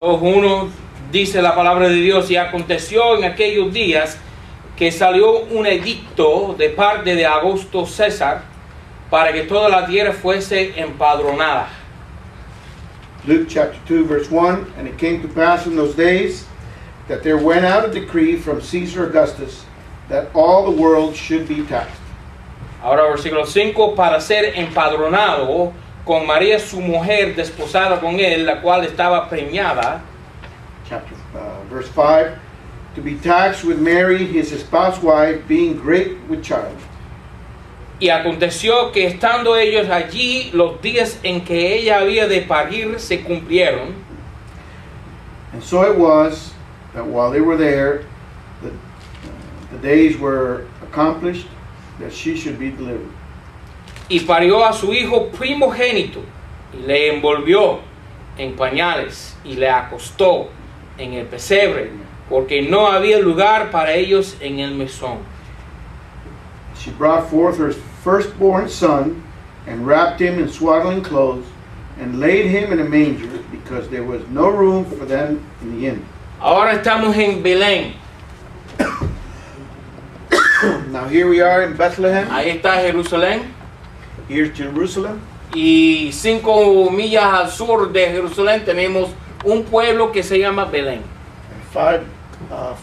Uno dice la palabra de Dios: y aconteció en aquellos días que salió un edicto de parte de Augusto César para que toda la tierra fuese empadronada. Luke chapter 2 verse 1, and it came to pass in those days that there went out a decree from Caesar Augustus that all the world should be taxed. Ahora versículo 5, para ser empadronado con María su mujer, desposada con él, la cual estaba preñada. Verse 5, to be taxed with Mary his espoused wife, being great with child. Y aconteció que estando ellos allí, los días en que ella había de parir se cumplieron. And so it was that while they were there, the days were accomplished that she should be delivered. Y parió a su hijo primogénito, y le envolvió en pañales, y le acostó en el pesebre, porque no había lugar para ellos en el mesón. She brought forth her firstborn son, and wrapped him in swaddling clothes, and laid him in a manger, because there was no room for them in the inn. Ahora estamos en Belén. Now here we are in Bethlehem. Ahí está Jerusalén. Here's Jerusalem. Y 5 millas al sur de Jerusalén tenemos un pueblo que se llama Belén. And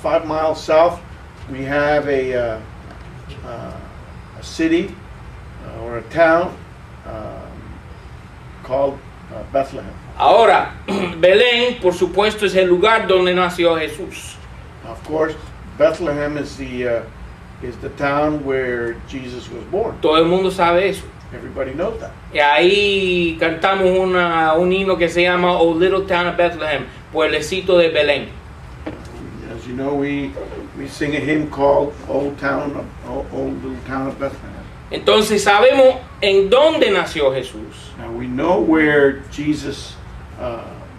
5 miles south, we have a city or a town called Bethlehem. Ahora, Belén, por supuesto, es el lugar donde nació Jesús. Of course, Bethlehem is the town where Jesus was born. Todo el mundo sabe eso. Everybody knows that. Y ahí cantamos un himno que se llama Oh Little Town of Bethlehem, Pueblecito de Belén. As you know, we sing a hymn called Old Little Town of Bethlehem. Entonces sabemos en dónde nació Jesús. Now we know where Jesus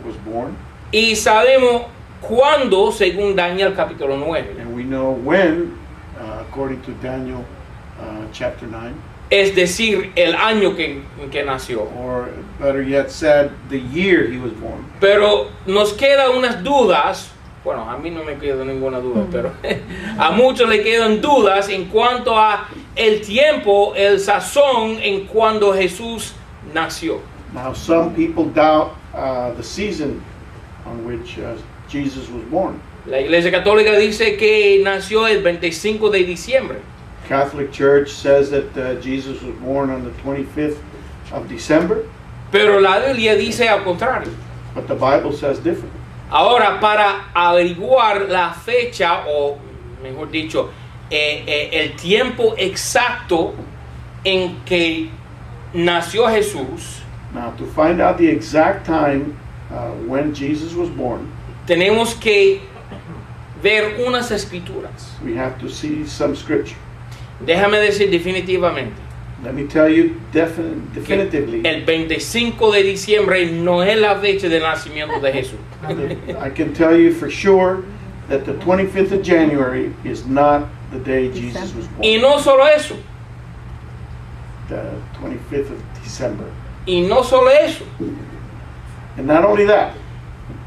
was born. Y sabemos cuándo, según Daniel capítulo 9. And we know when, according to Daniel chapter 9. Es decir, el año que nació. Or better yet said, the year he was born. Pero nos quedan unas dudas. Bueno, a mí no me queda ninguna duda, pero a muchos le quedan dudas en cuanto a el tiempo, el sazón en cuando Jesús nació. Now some people doubt the season on which Jesus was born. La Iglesia Católica dice que nació el 25 de diciembre. Catholic Church says that Jesus was born on the 25th of December. Pero la Biblia dice al contrario. But the Bible says different. Ahora, para averiguar la fecha, o mejor dicho, el tiempo exacto en que nació Jesús, now to find out the exact time when Jesus was born, tenemos que ver unas escrituras. we have to see some scripture. Déjame decir definitivamente. Let me tell you definitively. El 25 de diciembre no es la fecha del nacimiento de Jesús. I can tell you for sure that the 25th of January is not the day Jesus was born. Y no solo eso. The 25th of December. Y no solo eso. And not only that.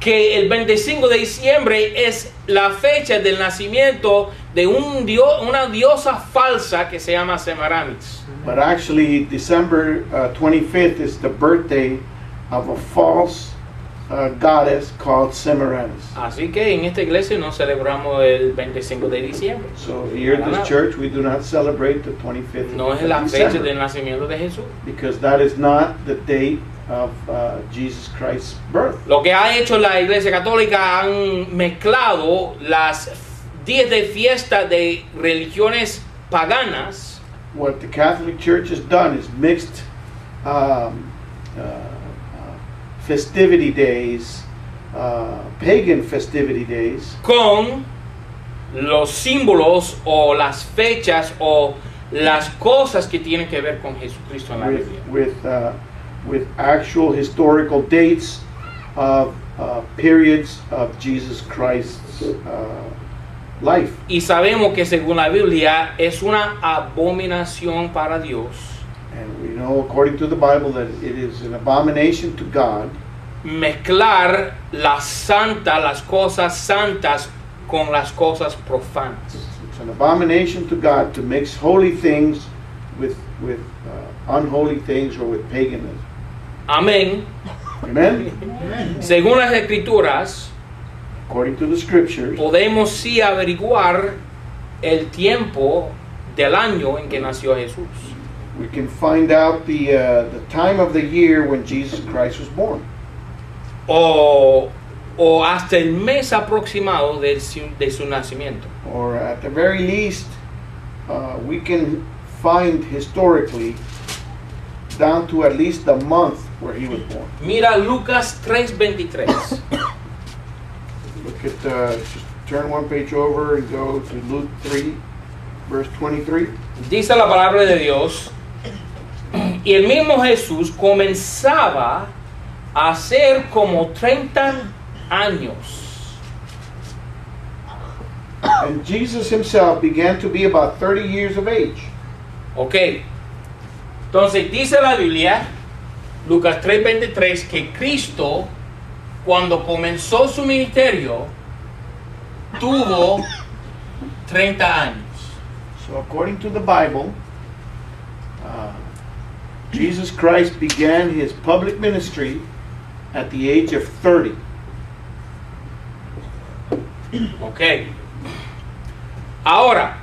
Que el 25 de diciembre es la fecha del nacimiento de una diosa falsa que se llama Semiramis. But actually, December 25th is the birthday of a false goddess called Semiramis. Así que en esta iglesia no celebramos el 25 de diciembre. So here at this church, we do not celebrate the 25th No es la fecha del nacimiento de Jesús. Because that is not the date of Jesus Christ's birth. Lo que ha hecho la Iglesia Católica, han mezclado las días de fiesta de religiones paganas. What the Catholic Church has done is mixed festivity days, pagan festivity days, con los símbolos o las fechas o las cosas que tienen que ver con Jesucristo en la Biblia. With actual historical dates of periods of Jesus Christ's life. Y sabemos que según la Biblia es una abominación para Dios. And we know according to the Bible that it is an abomination to God mezclar las cosas santas con las cosas profanas. It's an abomination to God to mix holy things with unholy things or with paganism. Amén. Amen? Según las escrituras, According to the scriptures, podemos sí averiguar el tiempo del año en que nació Jesús. we can find out the time of the year when Jesus Christ was born. O hasta el mes aproximado de su nacimiento. Or at the very least, we can find historically down to at least the month where he was born. Mira Lucas 3:23. Look at, just turn one page over and go to Luke 3, verse 23. Dice la palabra de Dios, y el mismo Jesús comenzaba a hacer como 30 años. And Jesus himself began to be about 30 years of age. Ok. Entonces dice la Biblia, Lucas 3:23, que Cristo, cuando comenzó su ministerio, tuvo 30 años. So according to the Bible, Jesus Christ began his public ministry at the age of 30. Ok. Ahora,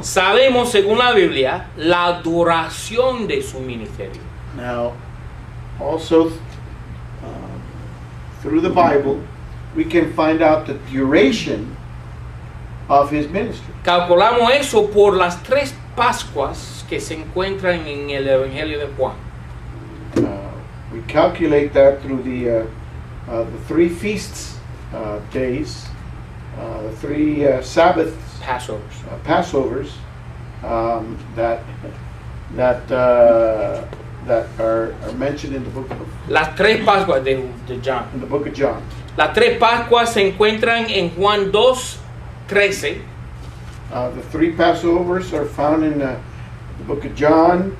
sabemos según la Biblia la duración de su ministerio. Now, also through the Bible, we can find out the duration of his ministry. Calculamos eso por las 3 Pascuas que se encuentran en el Evangelio de Juan. We calculate that through the 3 feasts days, the 3 Sabbaths, Passovers. Passovers that are mentioned in the book of Las 3 Pascuas de John. in the book of John. Las 3 Pascuas se encuentran en Juan 2:13. The 3 Passovers are found in the book of John,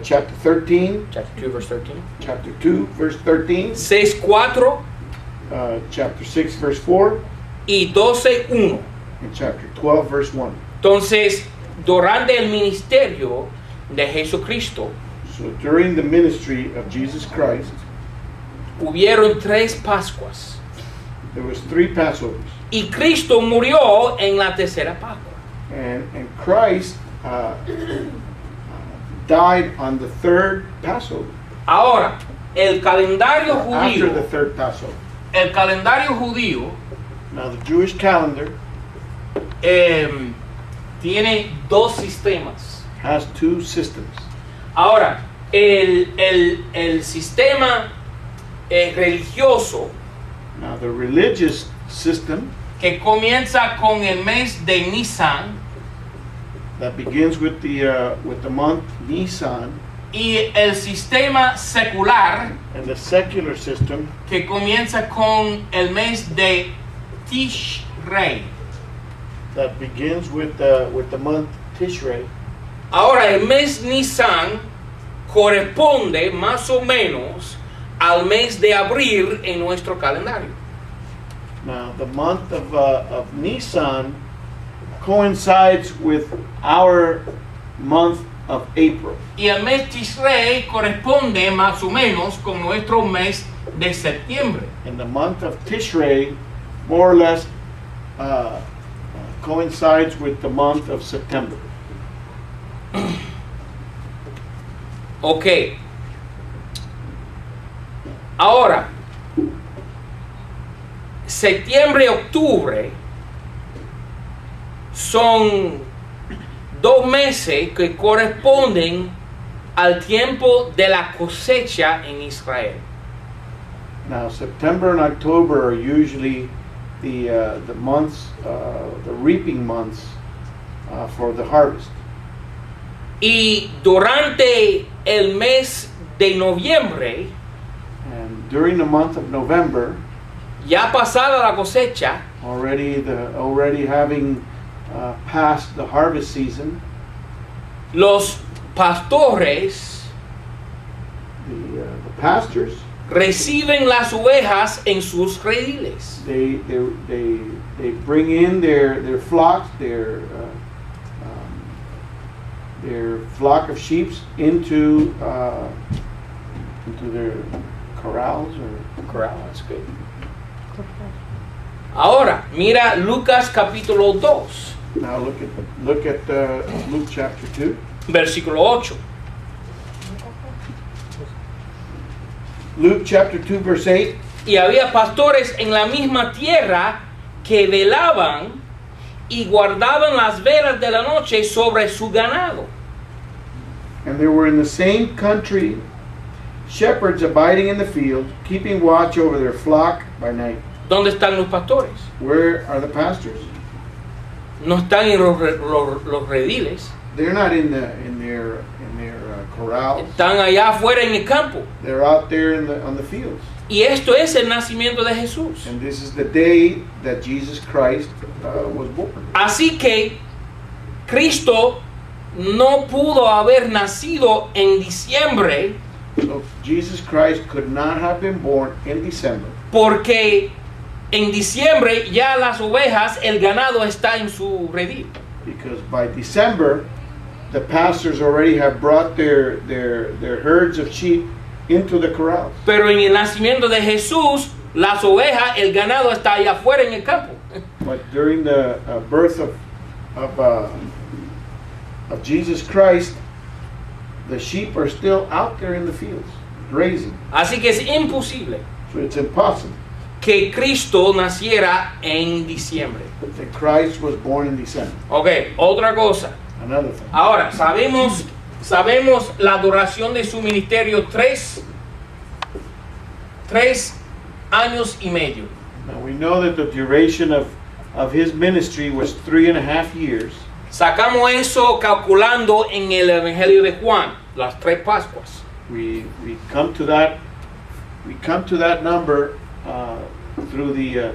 chapter 13, Chapter 2, verse 13. chapter 2, verse 13, 6:4 chapter 6, verse 4, y 12:1. and chapter 12, verse 1. Entonces, durante el ministerio de Jesucristo, So during the ministry of Jesus Christ, hubieron 3 Pascuas. there was 3 Passovers. Y Cristo murió en la tercera Pascua. And Christ died on the 3rd Passover. Ahora, el calendario After the judío, 3rd Passover. el calendario judío Now the Jewish calendar tiene 2 sistemas. has 2 systems. Ahora, el sistema religioso Now the religious system que comienza con el mes de Nisan that begins with the month Nisan, y el sistema secular and the secular system que comienza con el mes de Tishrei. that begins with the month Tishrei. Ahora, el mes Nisan corresponde más o menos al mes de abril en nuestro calendario. Now the month of Nisan coincides with our month of April. Y el mes Tishrei corresponde más o menos con nuestro mes de septiembre. And the month of Tishrei more or less coincides with the month of September. Ok. Ahora, septiembre y octubre son 2 meses que corresponden al tiempo de la cosecha en Israel. Now September and October are usually the months, the reaping months for the harvest. Y durante el mes de noviembre, And during the month of November, ya pasada la cosecha, already having passed the harvest season, los pastores the pastors reciben las ovejas en sus rediles. They bring in their flocks, their flock of sheep into their corrals or Corral, that's good. Ahora, mira Lucas capítulo 2, now look at Luke chapter 2. versículo 8. Luke chapter 2 verse 8. Y había pastores en la misma tierra que velaban y guardaban las velas de la noche sobre su ganado. And there were in the same country shepherds abiding in the field, keeping watch over their flock by night. ¿Dónde están los pastores? Where are the pastors? No están en los rediles, They're not in their corrals. están allá afuera en el campo. They're out there on the fields. Y esto es el nacimiento de Jesús. And this is the day that Jesus Christ was born. Así que Cristo no pudo haber nacido en diciembre So Jesus Christ could not have been born in December porque en diciembre ya las ovejas, el ganado está en su redil. because by December the pastors already have brought their herds of sheep into the corrals. Pero en el nacimiento de Jesús, las ovejas, el ganado está allá afuera en el campo. But during the birth of Jesus Christ, the sheep are still out there in the fields grazing. Así que es imposible So it's impossible que Cristo naciera en diciembre. that Christ was born in December. Ok, otra cosa. Another thing. Ahora, sabemos la duración de su ministerio, tres años y medio. Now we know that the duration of his ministry was 3.5 years. Sacamos eso calculando en el Evangelio de Juan, las tres Pascuas. We come to that number through the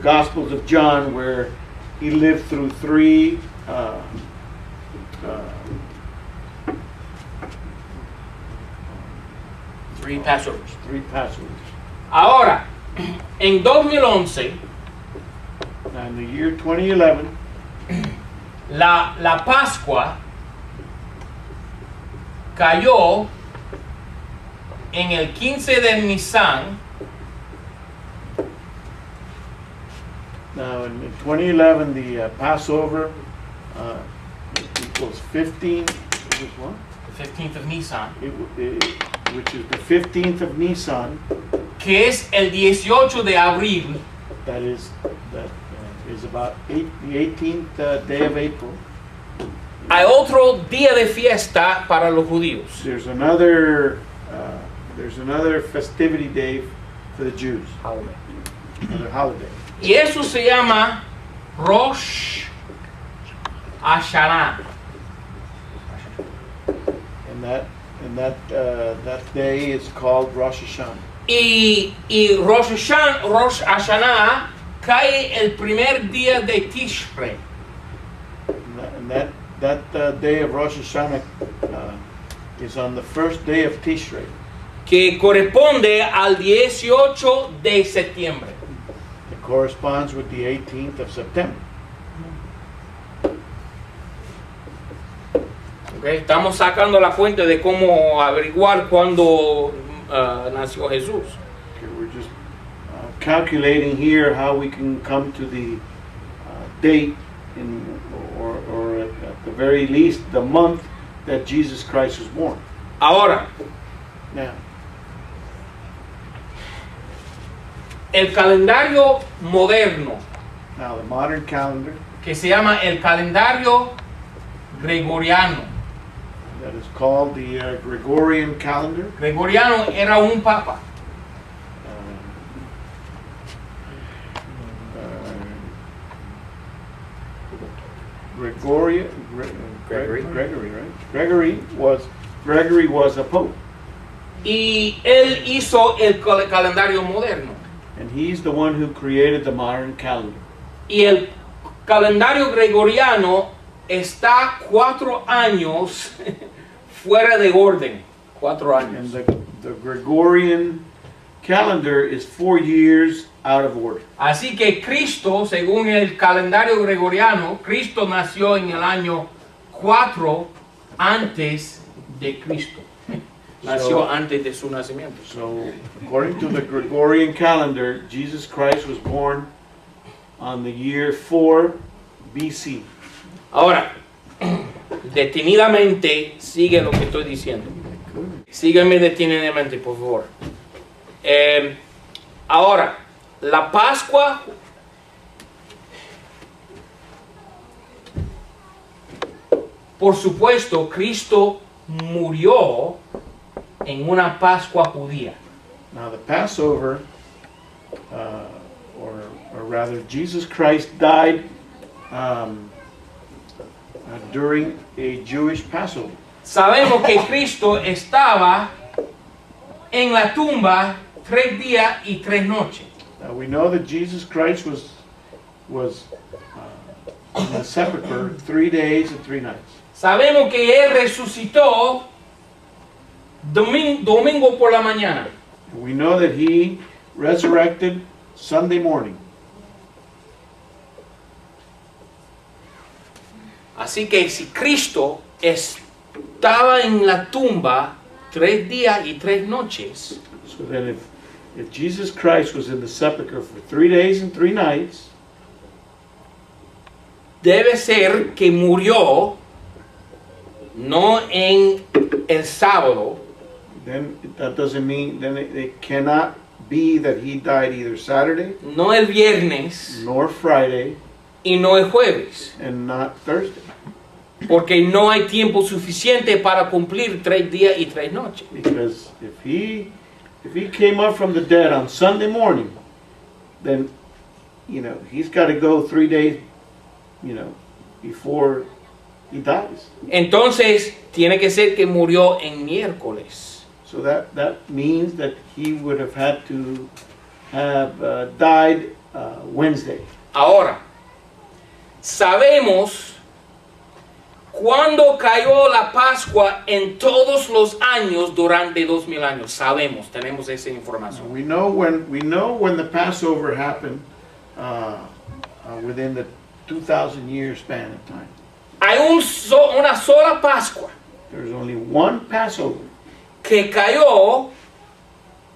Gospels of John, where he lived through three Passovers. three Passovers. Ahora, en 2011, Now in the year 2011, la Pascua cayó en el 15 de Nisan, now in 2011 the Passover equals 15. Which is what? the 15th of Nisan, Which is the 15th of Nisan. que es el 18 de abril, That is about the 18th day of April. hay otro día de fiesta para los judíos. There's another festivity day for the Jews, another holiday, Y eso se llama Rosh Hashanah. and that day is called Rosh Hashanah. Y Rosh Hashanah cae el primer día de Tishrei. And that day of Rosh Hashanah is on the first day of Tishrei, Que corresponde al 18 de septiembre. it corresponds with the 18th of September. Okay, estamos sacando la fuente de cómo averiguar cuándo nació Jesús. Okay, we're just calculating here how we can come to the date or at the very least the month that Jesus Christ was born. Ahora, Now, el calendario moderno, the modern calendar que se llama el calendario gregoriano. that is called the Gregorian calendar. Gregoriano era un papa. Gregory, right? Gregory was a pope, Y él hizo el calendario moderno. and he's the one who created the modern calendar. Y el calendario gregoriano está 4 años fuera de orden. 4 And años. the Gregorian calendar is 4 years out of order. Así que Cristo, según el calendario gregoriano, Cristo nació en el año 4 antes de Cristo. Nació antes de su nacimiento. So, according to the Gregorian calendar, Jesus Christ was born on the year 4 BC. Ahora, detenidamente sigue lo que estoy diciendo. Sígueme detenidamente, por favor. Ahora, la Pascua por supuesto, Cristo murió en una Pascua judía. Now the Passover, or rather Jesus Christ died during a Jewish Passover. Sabemos que Cristo estaba en la tumba 3 días y 3 noches. Now we know that Jesus Christ was in the sepulchre 3 days and 3 nights. Sabemos que Él resucitó domingo por la mañana. And we know that He resurrected Sunday morning. Así que si Cristo estaba en la tumba 3 días y 3 noches, So then if Jesus Christ was in the sepulchre for 3 days and 3 nights, debe ser que murió no en el sábado, then that doesn't mean, then it cannot be that He died either Saturday, no el viernes nor Friday, y no el jueves, and not Thursday. porque no hay tiempo suficiente para cumplir 3 días y 3 noches. Because if he came up from the dead on Sunday morning, then, he's got to go 3 days, before he dies. Entonces tiene que ser que murió en miércoles. So that means that he would have had to have died Wednesday. Ahora, sabemos cuándo cayó la Pascua en todos los años durante 2000 años. Sabemos, tenemos esa información. We know when the Passover happened within the 2,000 year span of time. Hay una sola Pascua There's only one Passover que cayó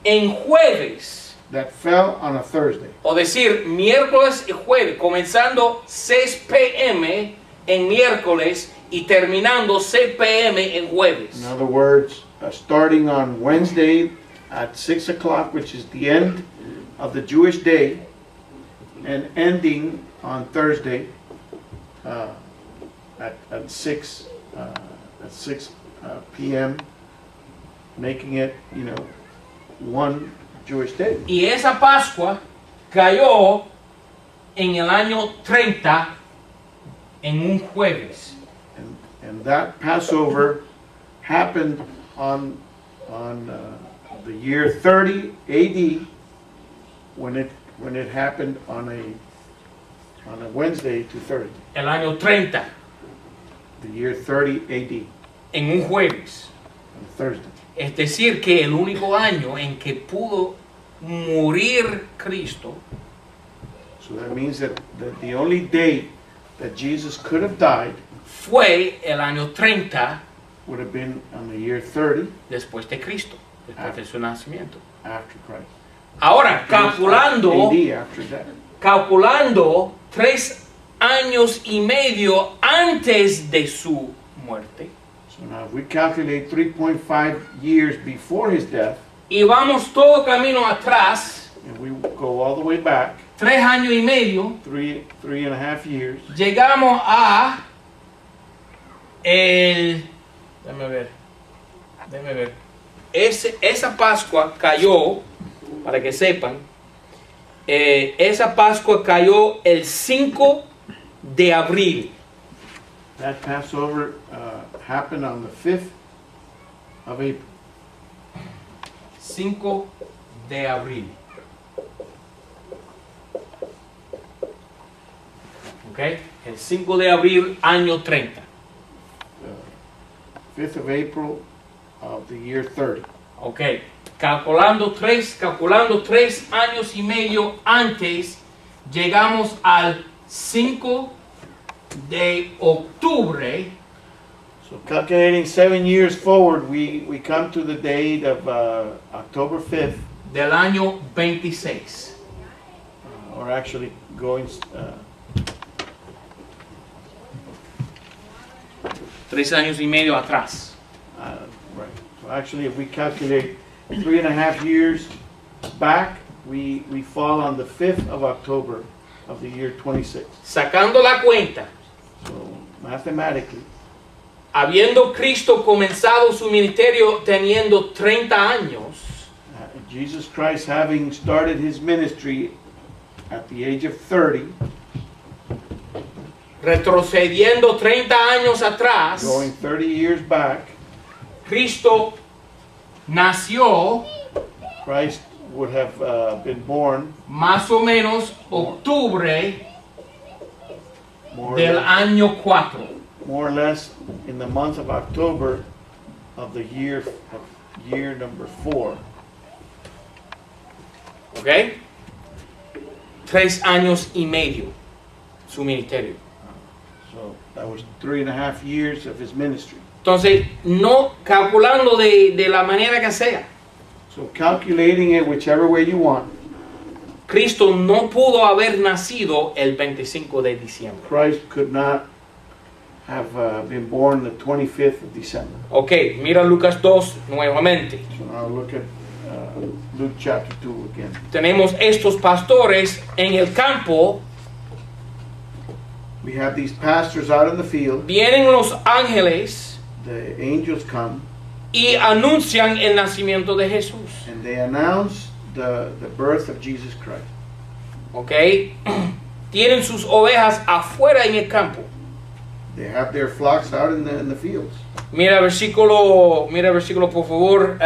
en jueves, that fell on a Thursday. o decir miércoles y jueves, comenzando 6 p.m. en miércoles y terminando 6 p.m. en jueves. In other words, starting on Wednesday at 6 o'clock, which is the end of the Jewish day, and ending on Thursday at 6 p.m., making it, one Jewish day. Y esa Pascua cayó en el año 30 en un jueves. And that Passover happened on the year 30 AD, when it happened on a Wednesday to Thursday. El año 30 The year 30 AD, en un jueves. on Thursday. Es decir, que el único año en que pudo morir Cristo So that means that the only day that Jesus could have died fue el año 30 would have been on the year 30 después de Cristo, después de su nacimiento. after Christ. Ahora, calculando AD after that. 3 años y medio antes de su muerte, So now if we calculate 3.5 years before his death, y vamos todo camino atrás, and we go all the way back 3 años y medio, 3.5 years, llegamos a déjame ver. Esa Pascua cayó, para que sepan, esa Pascua cayó el 5 de abril. that Passover happened on the 5th of April. 5 de abril. ¿Ok? El 5 de abril, año 30. 5th of April of the year 30. ¿Ok? calculando 3 años y medio antes, llegamos al 5 de octubre. So calculating 7 years forward, we come to the date of October 5th, del año 26. or actually going 3 años y medio atrás. right. So actually, if we calculate 3.5 years back, we fall on the 5th of October of the year 26. Sacando la cuenta, So mathematically, habiendo Cristo comenzado su ministerio teniendo 30 años, Jesus Christ having started his ministry at the age of 30, retrocediendo 30 años atrás, going 30 years back, Cristo nació Christ would have been born más o menos octubre more del año 4. or less in the month of October of the year number 4. ¿Ok? 3 años y medio su ministerio. So that was 3.5 years of his ministry. Entonces, no calculando de la manera que sea, So calculating it whichever way you want, Cristo no pudo haber nacido el 25 de diciembre. Christ could not have been born the 25th of December. Ok, mira Lucas 2 nuevamente. So now look at Luke chapter 2 again. Tenemos estos pastores en el campo, We have these pastors out in the field. vienen los ángeles The angels come y anuncian el nacimiento de Jesús. and they announce the birth of Jesus Christ. Ok, tienen sus ovejas afuera en el campo. They have their flocks out in the fields. Mira versículo por favor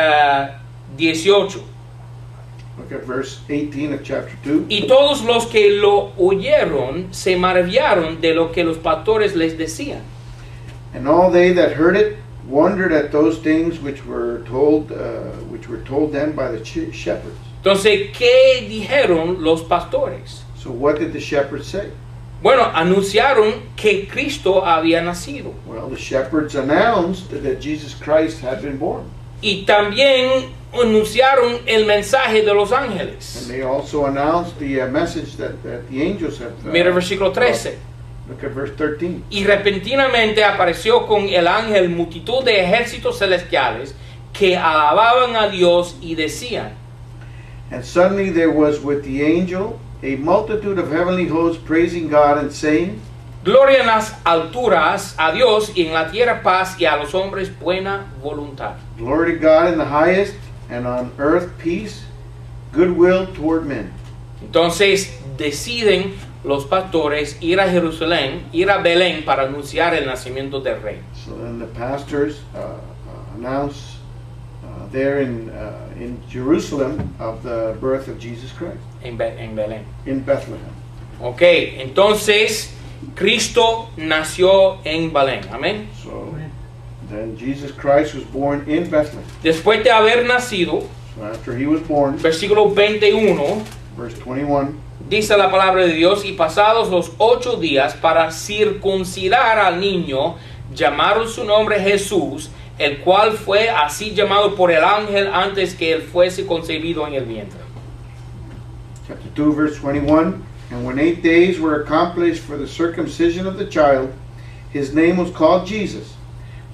18. Look at verse 18 of chapter 2. Y todos los que lo oyeron se maravillaron de lo que los pastores les decían. And all they that heard it wondered at those things which were told them by the shepherds. Entonces, ¿qué dijeron los pastores? So what did the shepherds say? Bueno, anunciaron que Cristo había nacido. Well, the shepherds announced that Jesus Christ had been born. Y también anunciaron el mensaje de los And ángeles. they also announced the message that the angels have. Mira el versículo 13. Look at verse 13. Y repentinamente apareció con el ángel multitud de ejércitos celestiales que alababan a Dios y decían: And suddenly there was with the angel a multitude of heavenly hosts praising God and saying, Gloria en las alturas a Dios y en la tierra paz y a los hombres buena voluntad. Glory to God in the highest, and on earth peace, goodwill toward men. Entonces deciden los pastores ir a Jerusalén, ir a Belén para anunciar el nacimiento del rey. So then the pastors announce there in Jerusalem of the birth of Jesus Christ, En Belén. in Bethlehem. Ok, entonces Cristo nació en Belén. Amén. So then Jesus Christ was born in Bethlehem. Después de haber nacido, So after he was born, versículo 21, verse 21, dice la palabra de Dios: y pasados los 8 días para circuncidar al niño, llamaron su nombre Jesús, el cual fue así llamado por el ángel antes que él fuese concebido en el vientre. chapter 2, verse 21, and when 8 days were accomplished for the circumcision of the child, his name was called Jesus,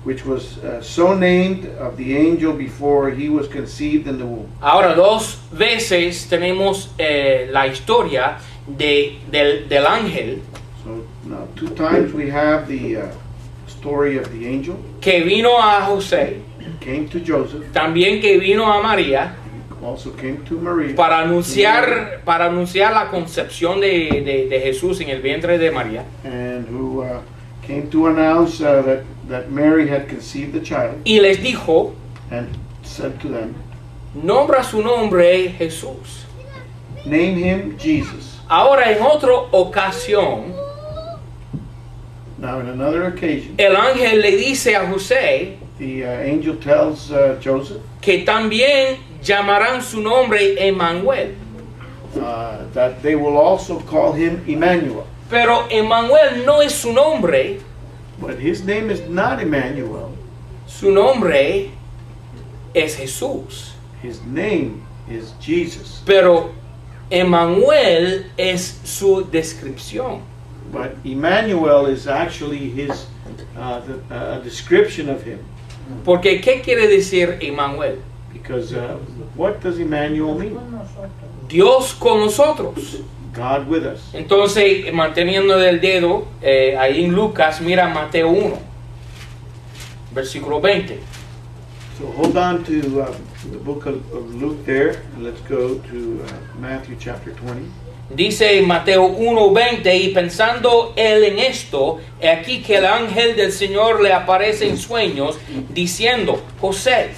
which was so named of the angel before he was conceived in the womb. Ahora, 2 veces tenemos la historia del ángel So now 2 times we have the story of the angel. que vino a José, Came to Joseph, también que vino a María also came to Maria. para anunciar la concepción de Jesús en el vientre de María. And who came to announce that Mary had conceived the child, Y les dijo: and said to them, nombra su nombre Jesús. name him Jesus. Ahora, en otra ocasión, Now in another occasion, el ángel le dice a José the angel tells Joseph que también llamarán su nombre Emmanuel. That they will also call him Emmanuel. Pero Emmanuel no es su nombre. But his name is not Emmanuel. Su nombre es Jesús. His name is Jesus. Pero Emmanuel es su descripción. But Emmanuel is actually his description of him. Porque ¿qué quiere decir Emmanuel? Because what does Emmanuel mean? Dios con nosotros. God with us. Entonces, manteniendo el dedo ahí en Lucas, mira Mateo 1, versículo 20. So hold on to the book of Luke there, and let's go to Matthew chapter 20. Dice Mateo 1:20, y pensando él en esto, he aquí que el ángel del Señor le aparece en sueños, diciendo, José,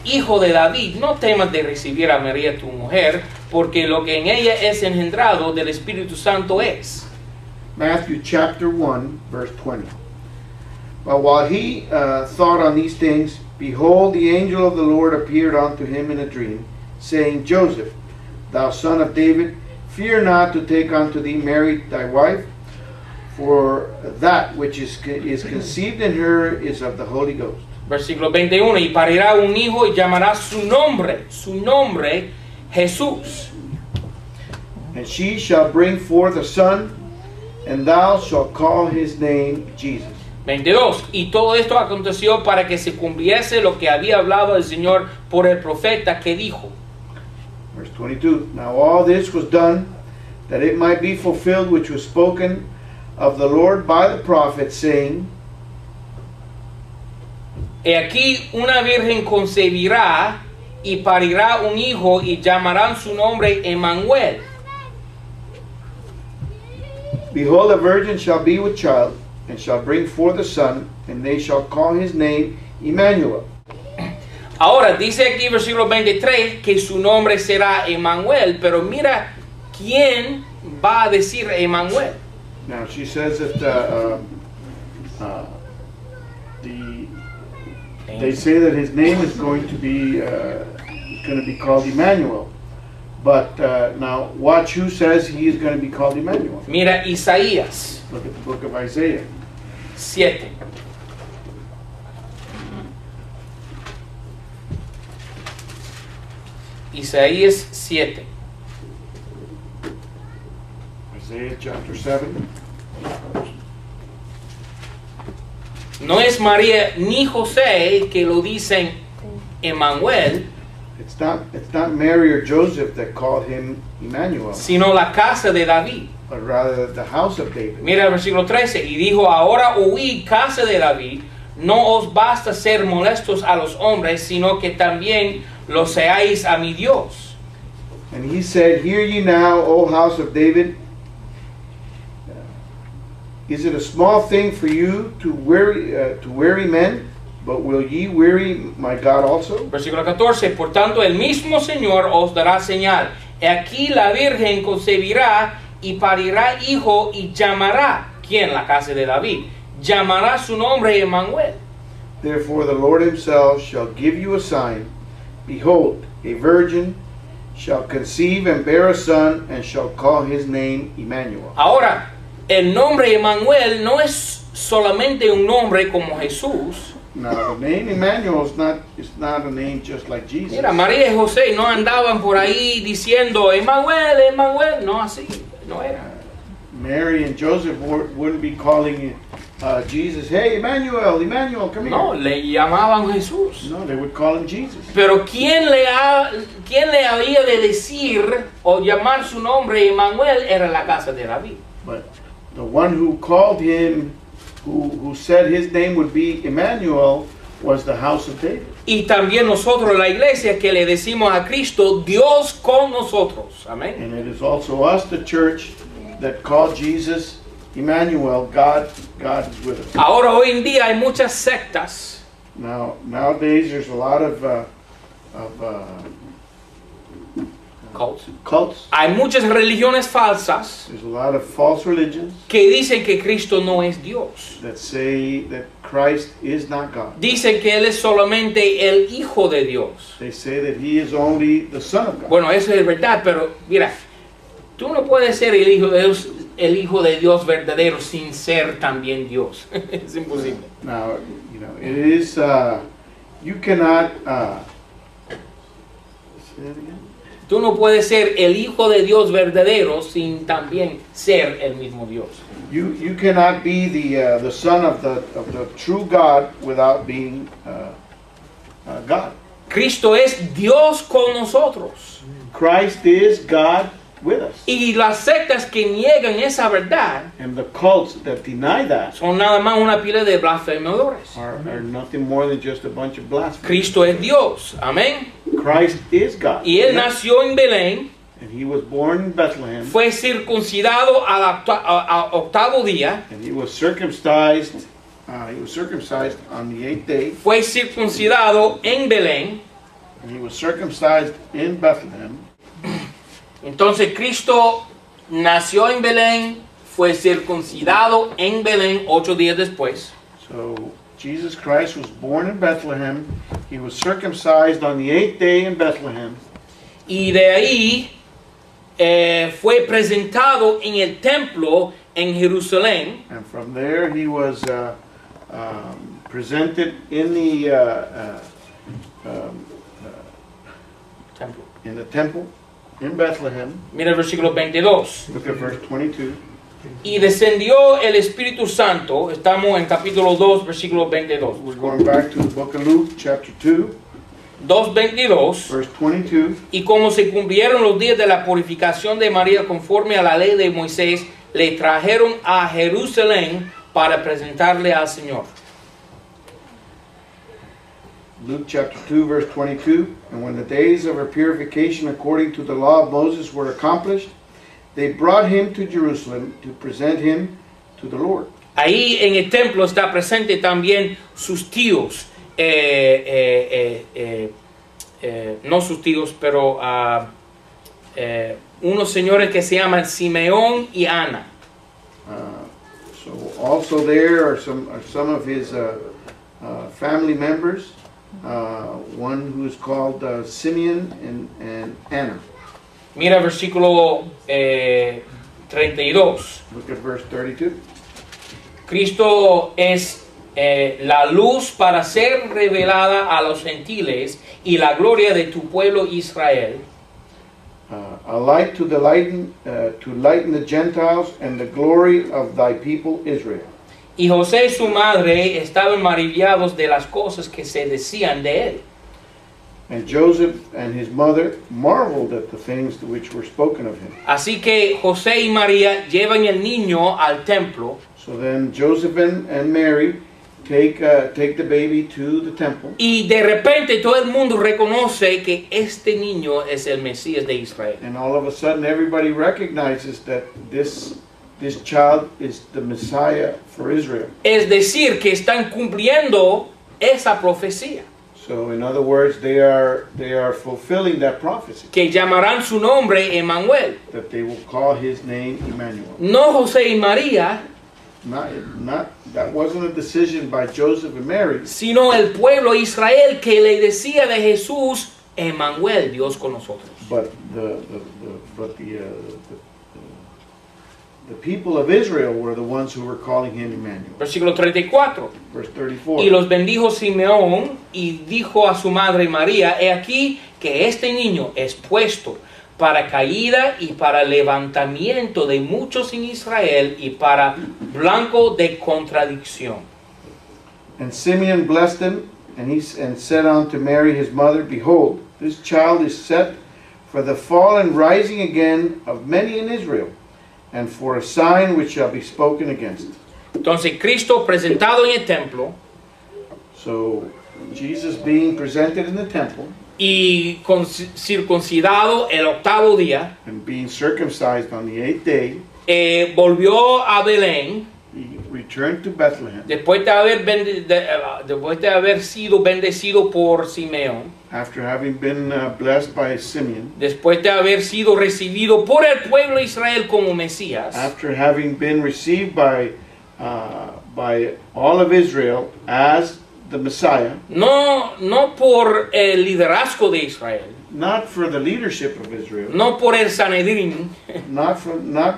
hijo de David, no temas de recibir a María tu mujer, porque lo que en ella es engendrado del Espíritu Santo es. Matthew chapter 1, verse 20. But while he thought on these things, behold, the angel of the Lord appeared unto him in a dream, saying, Joseph, thou son of David, fear not to take unto thee Mary thy wife, for that which is conceived in her is of the Holy Ghost. Versículo 21, y parirá un hijo y llamará su nombre Jesús. And she shall bring forth a son, and thou shalt call his name Jesus. 22, y todo esto aconteció para que se cumpliese lo que había hablado el Señor por el profeta que dijo. Verse 22, now all this was done, that it might be fulfilled which was spoken of the Lord by the prophet, saying, He aquí una virgen concebirá y parirá un hijo y llamarán su nombre Emmanuel. Behold, a virgin shall be with child, and shall bring forth a son, and they shall call his name Emmanuel. Ahora dice aquí versículo 23 que su nombre será Emmanuel, pero mira quién va a decir Emmanuel. Now she says that they say that his name is going to be called Emmanuel. But now watch who says he is going to be called Emmanuel. Mira Isaías. Look at the book of Isaiah. 7. Isaías 7. Isaiah chapter 7. No es María ni José que lo dicen Emmanuel, It's not Mary or Joseph that called him Emmanuel, sino la casa de David. but rather the house of David. Mira el versículo 13, y dijo, ahora oíd, casa de David, no os basta ser molestos a los hombres, sino que también lo seáis a mi Dios. And he said, hear ye now, O house of David, is it a small thing for you to weary men, but will ye weary my God also? Versículo 14, por tanto el mismo Señor os dará señal. He aquí la virgen concebirá y parirá hijo y llamará, ¿quién? La casa de David. Llamará su nombre Emmanuel. Therefore the Lord himself shall give you a sign. Behold, a virgin shall conceive and bear a son, and shall call his name Emmanuel. Ahora, el nombre Emmanuel no es solamente un nombre como Jesús. Now the name Emmanuel is not a name just like Jesus. Mira, María y José no andaban por ahí diciendo Emmanuel, Emmanuel. No, así, no era. Mary and Joseph wouldn't be calling Jesus, hey, Emmanuel, come here. No, le llamaban Jesús. No, they would call him Jesus. Pero ¿quién le había de decir o llamar su nombre Emmanuel? Era la casa de David. But the one who called him, who said his name would be Emmanuel, was the house of David. Y también nosotros, la iglesia, que le decimos a Cristo, Dios con nosotros. Amén. And it is also us, the church, that called Jesus Emmanuel, God is with us. Ahora, hoy en día hay muchas sectas. Nowadays there's a lot of cults. Hay muchas religiones falsas There's a lot of false religions que dicen que Cristo no es Dios. that say that Christ is not God. Dicen que Él es solamente el Hijo de Dios. They say that he is only the Son of God. Bueno, eso es verdad, pero mira, tú no puedes ser el Hijo de Dios verdadero sin ser también Dios. Es imposible. Now, you know, it is, you cannot, say that again? Tú no puedes ser el Hijo de Dios verdadero sin también ser el mismo Dios. You cannot be the son of the true God without being God. Cristo es Dios con nosotros. Christ is God with us. Y las sectas que niegan esa verdad And the cults that deny that son nada más una pila de blasfemadores. are nothing more than just a bunch of blasphemy. Cristo es Dios. Amén. Christ is God. Y Él nació en Belén, And he was born in Bethlehem. fue circuncidado al octavo día, And he was circumcised. He was circumcised on the 8th day. fue circuncidado en Belén. And he was circumcised in Bethlehem. Entonces Cristo nació en Belén, fue circuncidado en Belén 8 días después. So Jesus Christ was born in Bethlehem. He was circumcised on the 8th day in Bethlehem. Y de ahí fue presentado en el templo en Jerusalén. And from there he was presented in the temple in Bethlehem. Mira el versículo 22. Look at verse 22. Y descendió el Espíritu Santo. Estamos en capítulo 2, versículo 22. We're going back to the book of Luke, chapter 2, 2:22. verse 22. Y como se cumplieron los días de la purificación de María conforme a la ley de Moisés, le trajeron a Jerusalén para presentarle al Señor. Luke chapter 2, verse 22. And when the days of her purification according to the law of Moses were accomplished, they brought him to Jerusalem to present him to the Lord. Ahí en el templo está presente también sus tíos, no sus tíos, pero unos señores que se llaman Simeón y Ana. So also there are some of his family members. One who is called Simeon and Anna. Mira versículo 32. Look at verse 32. Cristo es la luz para ser revelada a los gentiles y la gloria de tu pueblo Israel. A light to lighten the Gentiles and the glory of thy people Israel. Y José y su madre estaban maravillados de las cosas que se decían de él. And Joseph and his mother marveled at the things which were spoken of him. Así que José y María llevan el niño al templo. So then Joseph and Mary take the baby to the temple. Y de repente todo el mundo reconoce que este niño es el Mesías de Israel. And all of a sudden everybody recognizes that this child is the Messiah for Israel. Es decir, que están cumpliendo esa profecía. So in other words, they are fulfilling that prophecy. Que llamarán su nombre Emmanuel. That they will call his name Emmanuel. No José y María, That wasn't a decision by Joseph and Mary. Sino el pueblo Israel que le decía de Jesús, Emmanuel, Dios con nosotros. But the people of Israel were the ones who were calling him Emmanuel. Versículo 34. Verse 34. Y los bendijo Simeón y dijo a su madre María, he aquí que este niño es puesto para caída y para levantamiento de muchos en Israel y para blanco de contradicción. And Simeon blessed him, and said unto Mary his mother, behold, this child is set for the fall and rising again of many in Israel, and for a sign which shall be spoken against. Entonces Cristo presentado en el templo. So Jesus being presented in the temple. Y circuncidado el octavo día. And being circumcised on the 8th day. Volvió a Belén. He returned to Bethlehem después de haber sido bendecido por Simeón, after having been blessed by Simeon, después de haber sido recibido por el pueblo de Israel como Mesías, after having been received by all of Israel as the Messiah, no por el liderazgo de Israel, not for the leadership of Israel, no por el Sanedrín, not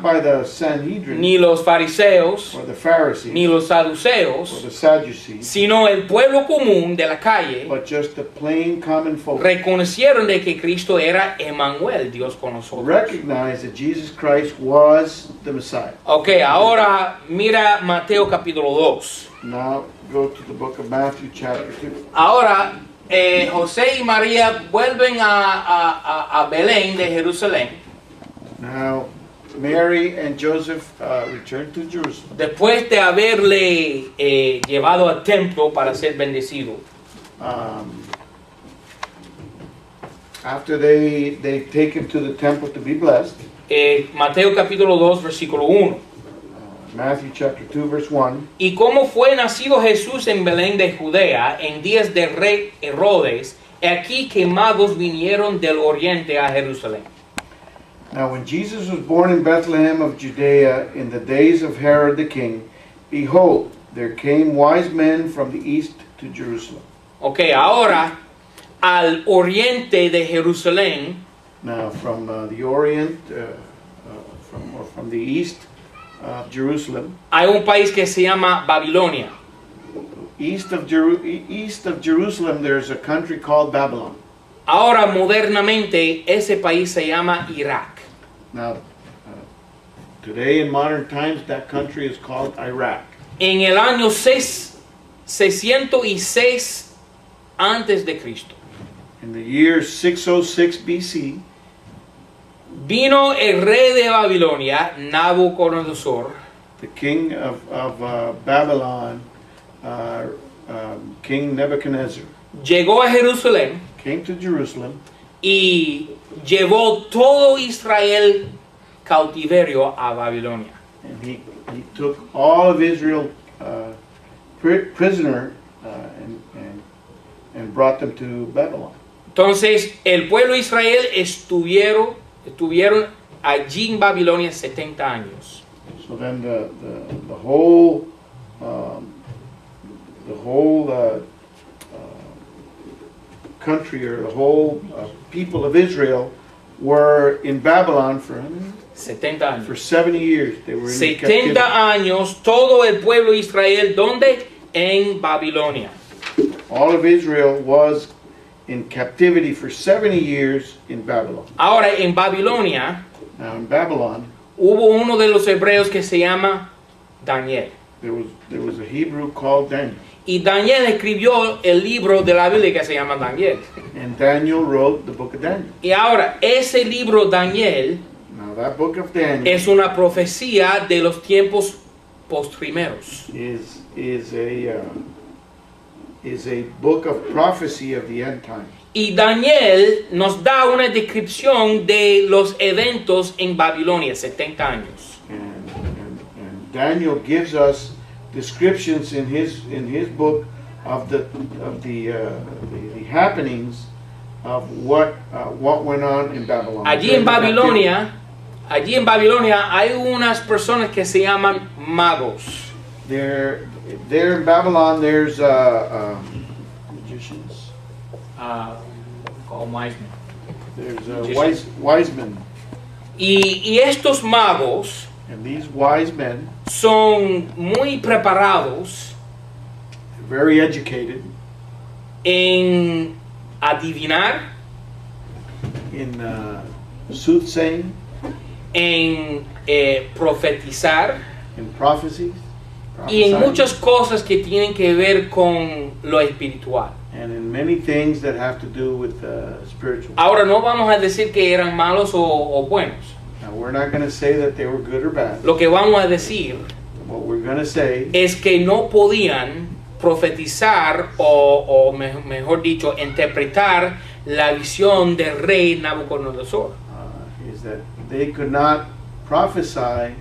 by the Sanhedrin ni los fariseos, or the Pharisees ni los or saduceos, the Sadducees, sino el pueblo común de la calle, but just the plain common folk reconocieron de que Cristo era Emmanuel, Dios con nosotros. recognize that Jesus Christ was the Messiah. Ok, ahora mira Mateo capítulo 2. Now go to the book of Matthew chapter 2. Ahora José y María vuelven a Belén de Jerusalén Now Mary and Joseph returned to Jerusalem después de haberle llevado al templo para ser bendecido. After they take him to the temple to be blessed. Mateo capítulo 2 versículo 1. Matthew chapter 2 verse 1. Y como fue nacido Jesús en Belén de Judea en días del rey Herodes, he aquí que magos vinieron del oriente a Jerusalén. Now when Jesus was born in Bethlehem of Judea in the days of Herod the king, behold, there came wise men from the east to Jerusalem. Ok, ahora al oriente de Jerusalén. Now from the orient, from the east of Jerusalem, hay un país que se llama Babilonia. East of Jerusalem, there's a country called Babylon. Ahora modernamente ese país se llama Irak. Now, today in modern times, that country is called Iraq. En el año 606 antes de Cristo. In the year 606 BC, vino el rey de Babilonia, Nabucodonosor, the king of Babylon, King Nebuchadnezzar, llegó a Jerusalén, came to Jerusalem, y llevó todo Israel cautiverio a Babilonia. And he took all of Israel prisoner and brought them to Babylon. Entonces el pueblo de Israel estuvieron allí en Babilonia 70 años. So then the whole country, or the whole people of Israel were in Babylon for 70 años. For 70 years. They were in 70 captivity. años todo el pueblo de Israel, ¿dónde? En Babilonia. All of Israel was in captivity for 70 years in Babylon. Ahora en Babilonia, now in Babylon, hubo uno de los hebreos que se llama Daniel. There was a Hebrew called Daniel. Y Daniel escribió el libro de la Biblia que se llama Daniel. And Daniel wrote the book of Daniel. Y ahora ese libro Daniel, now that book of Daniel, es una profecía de los tiempos postrimeros. Is a book of prophecy of the end times. Y Daniel nos da una descripción de los eventos en Babilonia, 70 años. And Daniel gives us descriptions in his book of the happenings of what went on in Babylon. Allí en Babilonia hay unas personas que se llaman magos. There in Babylon, there's magicians. Called wise men. There's wise men. Y estos magos, and these wise men, son muy preparados, very educated, en adivinar, in soothsaying, en profetizar, in prophecies, y en muchas cosas que tienen que ver con lo espiritual. And in many things that have to do with spiritual. Ahora no vamos a decir que eran malos o buenos. Now we're not going to say that they were good or bad. Lo que vamos a decir What we're going to say es que no podían profetizar o mejor dicho, interpretar la visión del rey Nabucodonosor. Is that they could not prophesy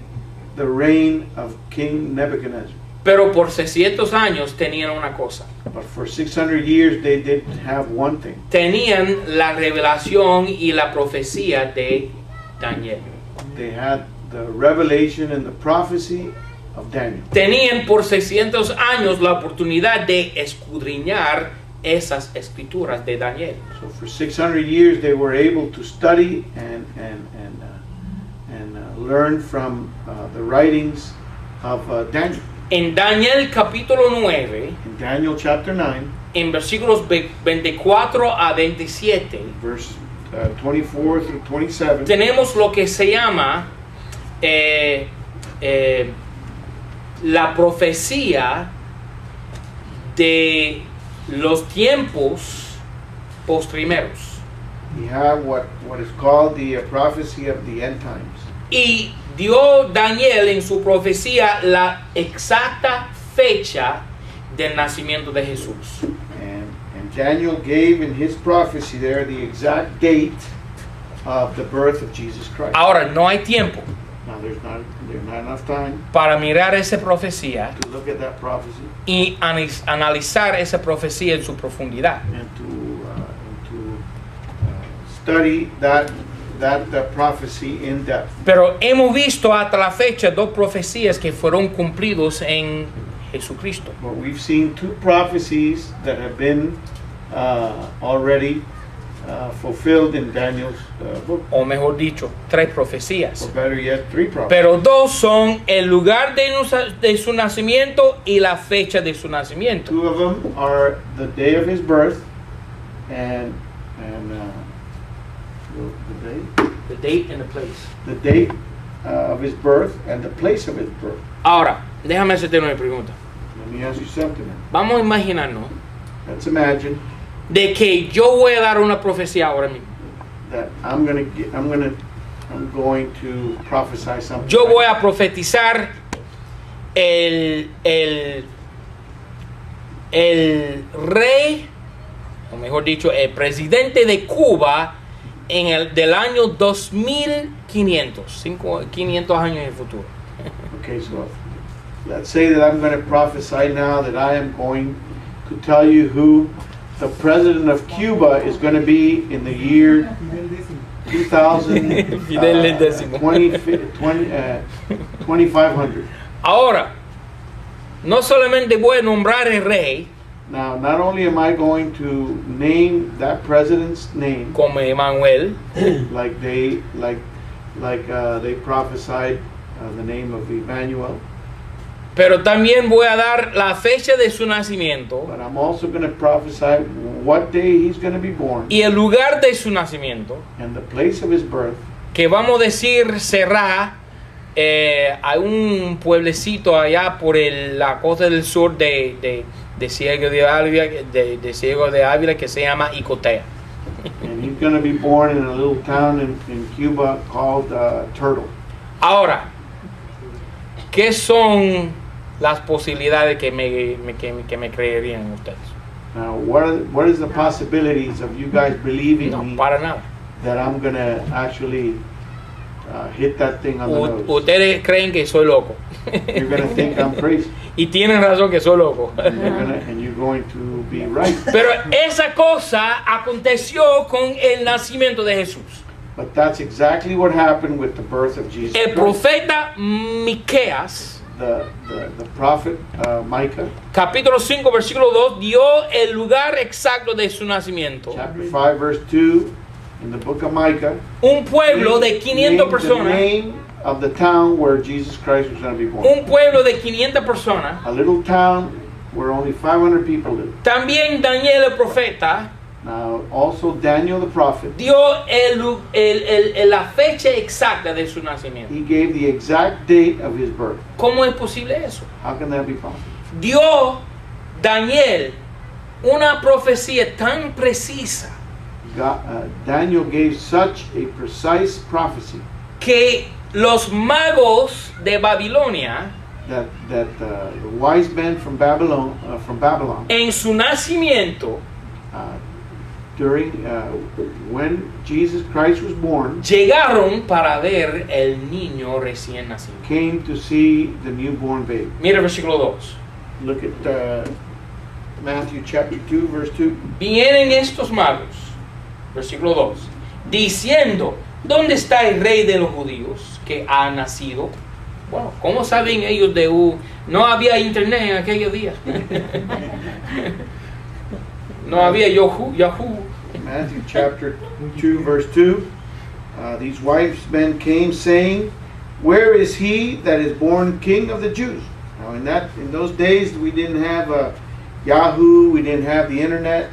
the reign of King Nebuchadnezzar. Pero por 600 años tenían una cosa. But for 600 years they did have one thing. Tenían la revelación y la profecía de Daniel. They had the revelation and the prophecy of Daniel. Tenían por 600 años la oportunidad de escudriñar esas escrituras de Daniel. So for 600 years they were able to study and learn from the writings of Daniel. En Daniel capítulo 9, In Daniel chapter 9, en versículos 24 a 27, verse 24 through 27, tenemos lo que se llama la profecía de los tiempos postrimeros. we have what is called the prophecy of the end times. Y dio Daniel en su profecía la exacta fecha del nacimiento de Jesús. And Daniel gave in his prophecy there the exact date of the birth of Jesus Christ. Ahora, no hay tiempo Now there's not enough time para mirar esa profecía to look at that prophecy y analizar esa profecía en su profundidad. and to study that prophecy in depth. Pero hemos visto hasta la fecha dos profecías que fueron cumplidos en Jesucristo. But we've seen two prophecies that have been already fulfilled in Daniel's book. O mejor dicho, tres Or profecías. better yet, three prophecies. Pero dos son el lugar de su nacimiento y la fecha de su nacimiento. Two of them are the day of his birth and The date and the place. the date of his birth and the place of his birth. Ahora, déjame hacerte una pregunta. Let me ask you something. Vamos a imaginarnos Let's imagine de que yo voy a dar una profecía ahora mismo. that I'm going to prophesy something. Yo voy a profetizar el rey, o mejor dicho, el presidente de Cuba del año 2500, 500 años en el futuro. Okay, so let's say that I'm going to prophesy now that I am going to tell you who the president of Cuba is going to be in the year 2000, Fidel el décimo. 2500. Ahora, no solamente voy a nombrar el rey Now, not only am I going to name that president's name, como Emmanuel, like they prophesied the name of Emmanuel, pero también voy a dar la fecha de su nacimiento but I'm also going to prophesy what day he's going to be born y el lugar de su nacimiento, and the place of his birth. que vamos a decir será a un pueblecito allá por la costa del sur de Ciego de Ávila que se llama Icotea. And he's going to be born in a little town in Cuba called Turtle. Ahora, ¿qué son las posibilidades que me creerían ustedes? Now, what is the possibilities of you guys believing No, me para nada. that I'm going to actually hit that thing on the nose? Ustedes creen que soy loco. You're going to think I'm crazy. Y tienen razón que soy loco. And you're going to be right. Pero esa cosa aconteció con el nacimiento de Jesús. But that's exactly what happened with the birth of Jesus El Christ. profeta Miqueas, The prophet Micah, capítulo 5, versículo 2, dio el lugar exacto de su nacimiento. chapter 5, verse 2, in the book of Micah, Un pueblo de 500 named the personas. name of the town where Jesus Christ was going to be born. Un pueblo de 500 personas. A little town where only 500 people live. También Daniel el profeta Now, also Daniel the prophet, dio la fecha exacta de su nacimiento. he gave the exact date of his birth. ¿Cómo es posible eso? How can that be possible? Dio Daniel una profecía tan precisa Daniel gave such a precise prophecy que los magos de Babilonia that the wise men from Babylon en su nacimiento during when Jesus Christ was born, llegaron para ver el niño recién nacido. came to see the newborn baby. Mira el versículo 2. Look at Matthew chapter 2, verse 2. Vienen estos magos, versículo 2, diciendo, ¿dónde está el rey de los judíos que ha nacido? Bueno, ¿cómo saben ellos de no había internet en aquellos días? No había Yahoo. Matthew chapter 2, verse 2. These wise men came saying, where is he that is born King of the Jews? Now in those days we didn't have Yahoo, we didn't have the internet.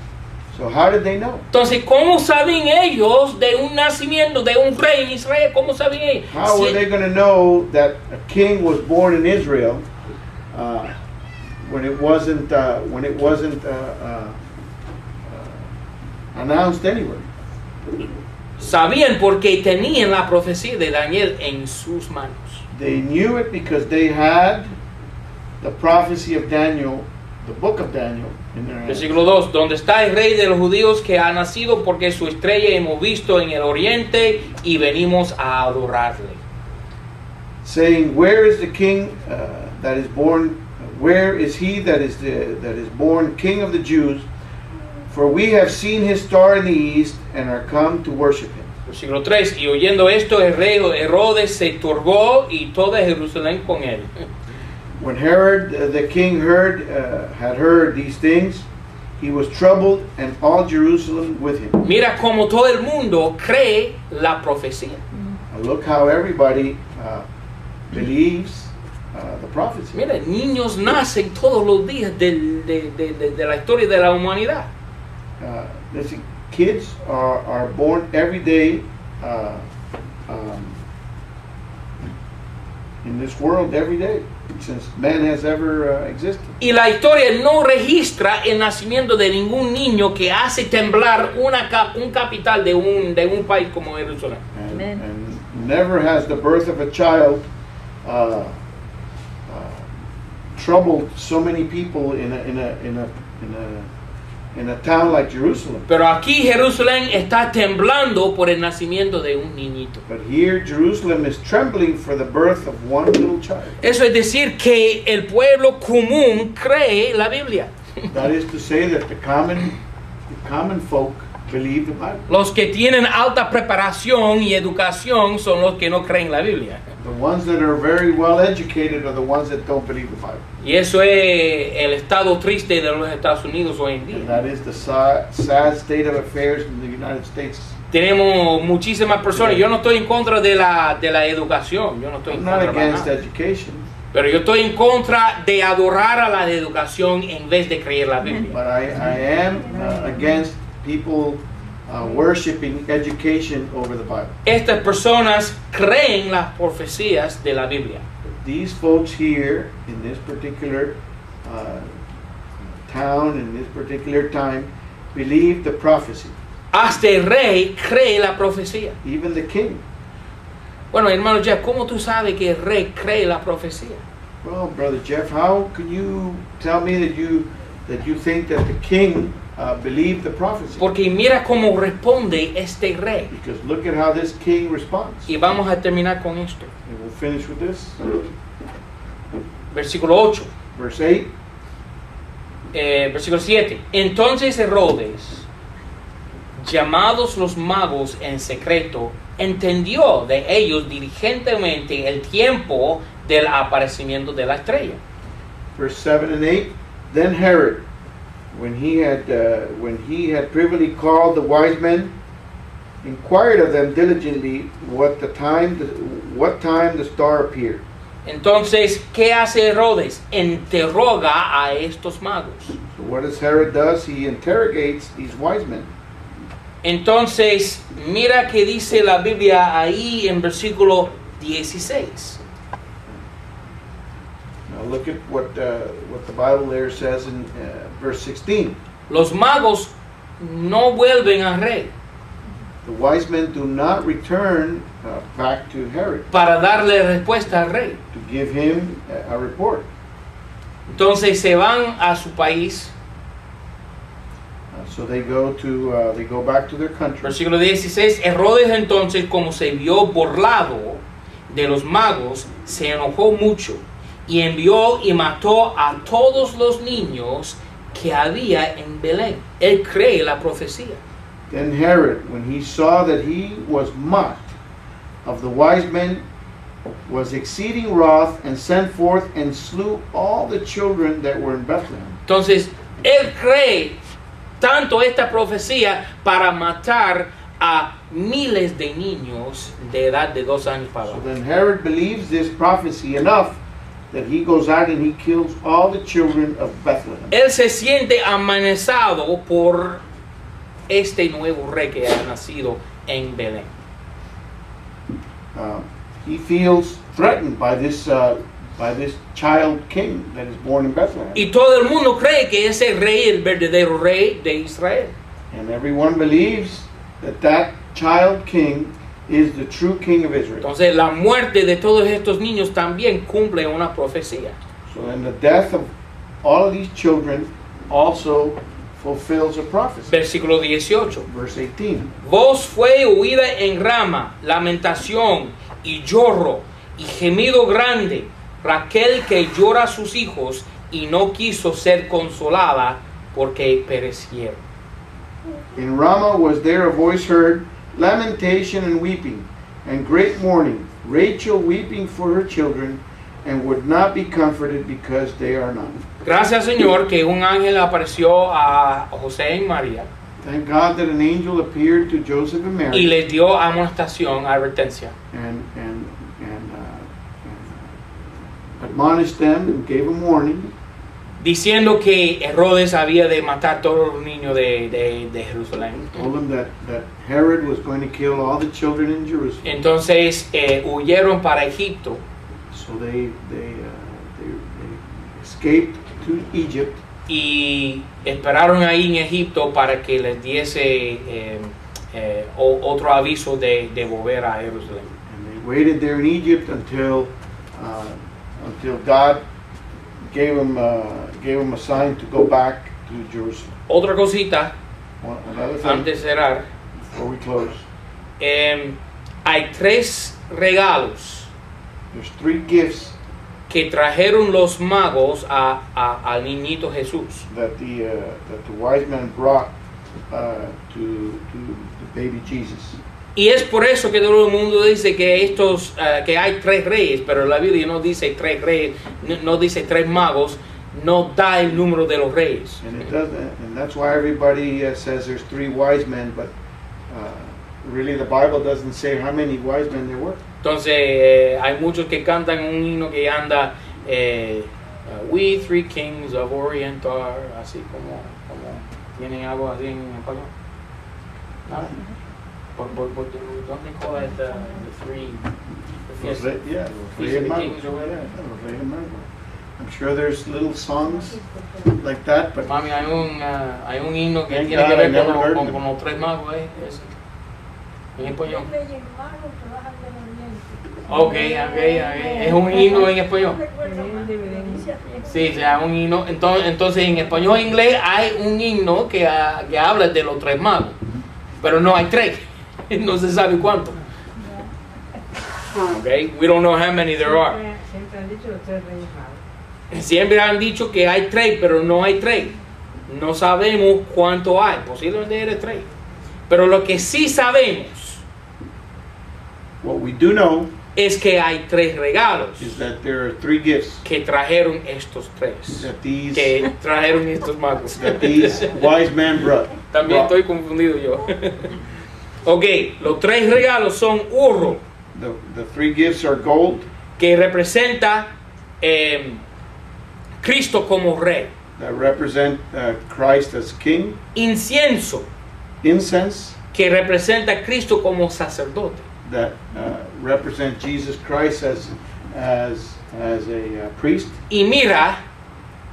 So how did they know? Entonces, ¿cómo saben ellos de un nacimiento de un rey en Israel? ¿Cómo saben ellos? How were they going to know that a king was born in Israel when it wasn't announced anywhere? Sabían porque tenían la profecía de Daniel en sus manos. They knew it because they had the prophecy of Daniel, the book of Daniel, in their hands. Versículo 2, donde está el rey de los judíos que ha nacido, porque su estrella hemos visto en el oriente y venimos a adorarle. Saying, where is the king that is born? Where is he that is born King of the Jews? For we have seen his star in the east and are come to worship him. Versículo 3, y oyendo esto el rey Herodes se turbó y toda Jerusalén con él. When Herod the king had heard these things, he was troubled, and all Jerusalem with him. Mira cómo todo el mundo cree la profecía. Look how everybody believes the prophecy. Mira, niños nacen todos los días de la historia de la humanidad. Listen, kids are born every day in this world, every day since man has ever existed. Y la historia no registra el nacimiento de ningún niño que hace temblar un capital de un país como Jerusalén. And never has the birth of a child troubled so many people in a town like Jerusalem. Pero aquí Jerusalén está temblando por el nacimiento de un niñito. But here Jerusalem is trembling for the birth of one little child. Eso es decir que el pueblo común cree la Biblia. That is to say that the common folk believe the Bible. Los que tienen alta preparación y educación son los que no creen la Biblia. The ones that are very well educated are the ones that don't believe the Bible. Y eso es el estado triste de los Estados Unidos hoy en And día. that is the sad state of affairs in the United States. Tenemos muchísimas personas. Yo no estoy en contra de la educación. Yo no estoy en I'm not contra de against nada. education, Pero yo estoy en contra de adorar a la educación en vez de creer la Biblia. but I am against people worshiping education over the Bible. Estas personas creen las profecías de la Biblia. These folks here in this particular town, in this particular time, believe the prophecy. Hasta el rey cree la profecía. Even the king. Bueno, hermano Jeff, ¿cómo tú sabes que el rey cree la profecía? Well, Brother Jeff, how can you tell me that you think that the king believed the prophecy? Porque mira cómo responde este rey. Because look at how this king responds. Y vamos a terminar con esto. And we'll finish with this. Versículo 8. Verse 8. Versículo 7. Entonces Herodes, llamados los magos en secreto, entendió de ellos diligentemente el tiempo del aparecimiento de la estrella. Verse 7 and 8. Then Herod, when he had privily called the wise men, inquired of them diligently what time the star appeared. Entonces, ¿qué hace Herodes? Interroga a estos magos. So what does Herod does? He interrogates these wise men. Entonces, mira que dice la Biblia ahí en versículo 16. Now look at what the Bible there says in verse 16. Los magos no vuelven al rey The wise men do not return back to Herod para darle respuesta al rey. to give him a report. Entonces se van a su país So they go back to their country. Versículo 16, Herodes entonces, como se vio burlado de los magos, se enojó mucho y envió y mató a todos los niños que había en Belén. Él cree la profecía. Then Herod, when he saw that he was mocked of the wise men, was exceeding wroth, and sent forth and slew all the children that were in Bethlehem. Entonces, él cree tanto esta profecía para matar a miles de niños de edad de 2 años para So abajo. then Herod believes this prophecy enough that he goes out and he kills all the children of Bethlehem. Él se siente amenazado por este nuevo rey que ha nacido en Belén. He feels threatened by this child king that is born in Bethlehem. Y todo el mundo cree que ese rey es el verdadero rey de Israel. And everyone believes that that child king is the true king of Israel. Entonces la muerte de todos estos niños también cumple una profecía. So then the death of all of these children also fulfills a prophecy. Versículo 18. Verse 18. Voz fue oída en Rama, lamentación y lloro y gemido grande. Raquel que llora a sus hijos y no quiso ser consolada porque perecieron. In Ramah was there a voice heard, lamentation and weeping, and great mourning, Rachel weeping for her children, and would not be comforted because they are not. Gracias, Señor, que un ángel apareció a José y María Thank God that an angel appeared to Joseph and y Mary les dio amonestación, advertencia. and admonished them and gave them warning, Diciendo que Herodes había de matar todos los niños de Jerusalén. told them that Herod was going to kill all the children in Jerusalem. Entonces huyeron para Egipto So they escaped to Egypt, y esperaron ahí en Egipto para que les diese otro aviso de volver a Jerusalén. and they waited there in Egypt until God gave them a sign to go back to Jerusalem. Otra cosita, Another thing antes de cerrar, before we close, hay 3 regalos there's 3 gifts que trajeron los magos al niñito Jesús. that the wise men brought to the baby Jesus. Y es por eso que todo el mundo dice que que hay 3 reyes, pero la Biblia no dice 3 reyes, no dice 3 magos, no da el número de los reyes. And it doesn't, and that's why everybody says there's 3 wise men, but really the Bible doesn't say how many wise men there were. Entonces hay muchos que cantan un himno que anda We 3 Kings of Orient are, así como tienen algo así en español. ¿Nada? What don't they call it the 3? Los Reyes, yeah, los Feast of Reyes the Magos. Kings or whatever. Yeah, los Reyes Magos. I'm sure there's little songs like that, but Mami, hay un himno que Thank tiene God que I ver never heard them. con los 3 magos, ese. En español. Ok. Es un himno en español. Sí, se llama un himno. Entonces en español e inglés hay un himno que habla de los 3 magos. Pero no hay 3. No se sabe cuánto. Okay, we don't know how many there are. Siempre han dicho los 3 reyes magos. Siempre han dicho que hay 3, pero no hay 3. No sabemos cuánto hay. Posiblemente eres 3. Pero lo que sí sabemos what we do know es que hay 3 regalos is that there are 3 gifts que trajeron estos 3. that these Que trajeron estos magos. wise men brought. También estoy confundido yo. Ok, los 3 regalos son oro, The 3 gifts are gold, que representa Cristo como rey. that represent Christ as king, Incienso, incense, que representa a Cristo como sacerdote. that represent Jesus Christ as a priest, Y mira,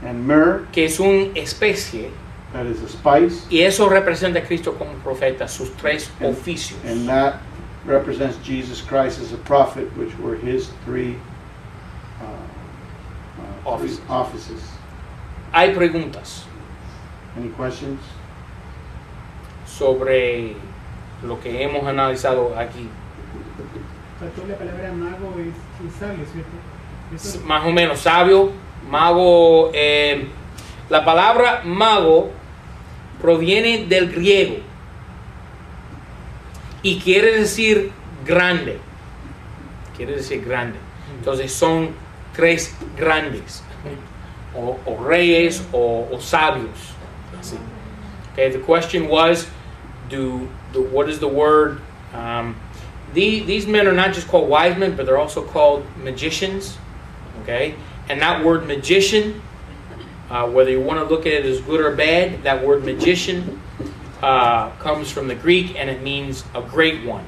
and myrrh, que es una especie, that is a spice, y eso representa a Cristo como profeta, sus 3 And- oficios. and that represents Jesus Christ as a prophet, which were his 3 Offices. offices. Hay preguntas. Any questions? sobre lo que hemos analizado aquí. Pastor, la palabra mago es sabio, ¿cierto? Eso es- Más o menos sabio, mago. La palabra mago proviene del griego y quiere decir grande. Quiere decir grande. Entonces son tres grandes, o reyes o sabios. Así. Okay, the question was, what is the word? These men are not just called wise men, but they're also called magicians. Okay, and that word magician, whether you want to look at it as good or bad, that word magician comes from the Greek and it means a great one.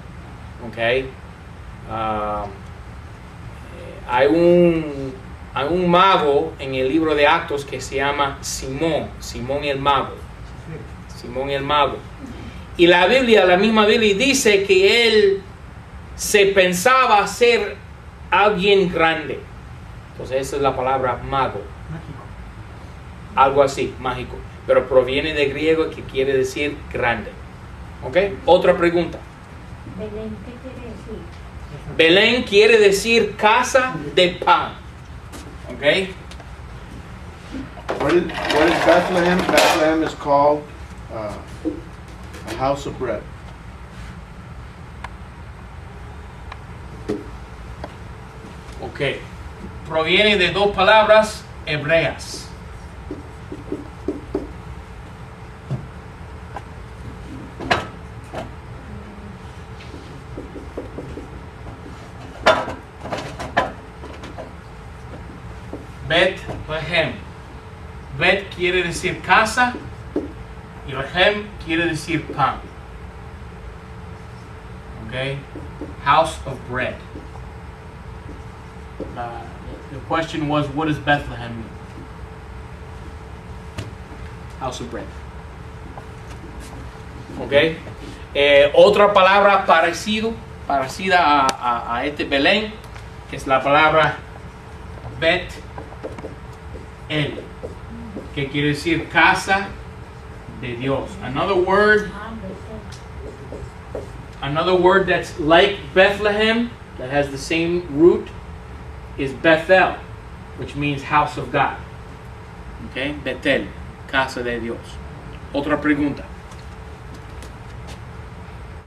Okay, hay un mago en el libro de Actos que se llama Simón el mago. Simón el mago. Y la misma Biblia dice que él se pensaba ser alguien grande. Entonces esa es la palabra mago. mágico. Algo así, mágico. Pero proviene de griego que quiere decir grande. ¿Ok? Otra pregunta. Belén, ¿qué quiere decir? Belén quiere decir casa de pan. ¿Ok? What is Bethlehem? Bethlehem is called a house of bread. Ok. Proviene de dos palabras hebreas. Bethlehem. Bet quiere decir casa y Lehem quiere decir pan. Okay? House of bread. The question was, what does Bethlehem mean? House of bread. Okay? Otra palabra parecida a este Belén es la palabra Bet El, que quiere decir casa de Dios. Another word that's like Bethlehem, that has the same root, is Bethel, which means house of God. Okay, Betel, casa de Dios. Otra pregunta.